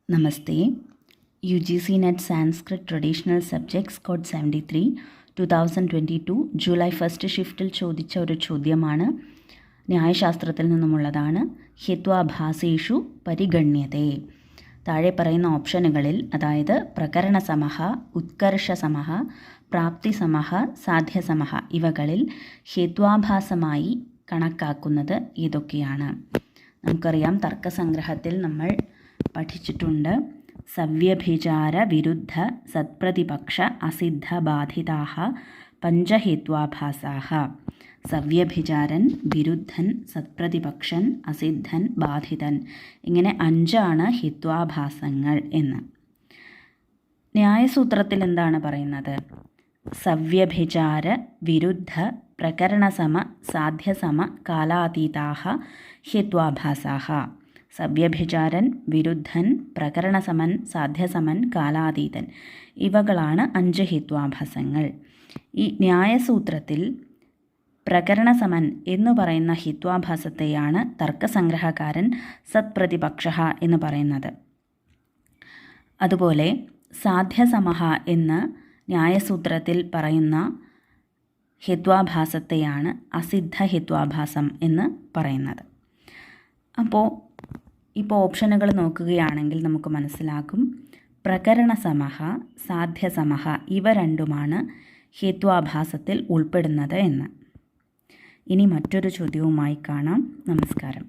നമസ്തേ. UGC net Sanskrit traditional subjects code 73 2022 July 1 ഷിഫ്റ്റിൽ ചോദിച്ച ഒരു ചോദ്യമാണ്. ന്യായശാസ്ത്രത്തിൽ നിന്നുമുള്ളതാണ്. ഹിത്വാഭാസേഷു പരിഗണ്യതേ. താഴെ പറയുന്ന ഓപ്ഷനുകളിൽ, അതായത് പ്രകരണസമഹ, ഉത്കർഷസമഹ, പ്രാപ്തിസമഹ, സാധ്യസമഹ, ഇവകളിൽ ഹേത്വാഭാസമായി കണക്കാക്കുന്നത് ഏതൊക്കെയാണ്? നമുക്കറിയാം, തർക്കസംഗ്രഹത്തിൽ നമ്മൾ പഠിച്ചിട്ടുണ്ട്. സവ്യഭിചാര വിരുദ്ധ സത്പ്രതിപക്ഷ അസിദ്ധ ബാധിതാഹ പഞ്ചഹേത്വാഭാസാഹ. സവ്യഭിചാരൻ, വിരുദ്ധൻ, സത്പ്രതിപക്ഷൻ, അസിദ്ധൻ, ബാധിതൻ, ഇങ്ങനെ 5 ഹിത്വാഭാസങ്ങൾ എന്ന്. ന്യായസൂത്രത്തിൽ എന്താണ് പറയുന്നത്? സവ്യഭിചാര വിരുദ്ധ പ്രകരണസമ സാധ്യസമ കാലാതീതാഹ ഹിത്വാഭാസാഹ. സവ്യഭിചാരൻ, വിരുദ്ധൻ, പ്രകരണസമൻ, സാധ്യസമൻ, കാലാതീതൻ, ഇവകളാണ് 5 ഹിത്വാഭാസങ്ങൾ. ഈ ന്യായസൂത്രത്തിൽ പ്രകരണസമൻ എന്നു പറയുന്ന ഹിത്വാഭാസത്തെയാണ് തർക്കസംഗ്രഹകാരൻ സത്പ്രതിപക്ഷ എന്ന് പറയുന്നത്. അതുപോലെ സാധ്യസമഹ എന്ന് ന്യായസൂത്രത്തിൽ പറയുന്ന ഹിത്വാഭാസത്തെയാണ് അസിദ്ധ ഹിത്വാഭാസം എന്ന് പറയുന്നത്. അപ്പോൾ ഓപ്ഷനുകൾ നോക്കുകയാണെങ്കിൽ നമുക്ക് മനസ്സിലാകും, പ്രകരണസമഹ, സാധ്യസമഹ, ഇവ രണ്ടുമാണ് ഹേത്വാഭാസത്തിൽ ഉൾപ്പെടുന്നത് എന്ന്. ഇനി മറ്റൊരു ചോദ്യവുമായി കാണാം. നമസ്കാരം.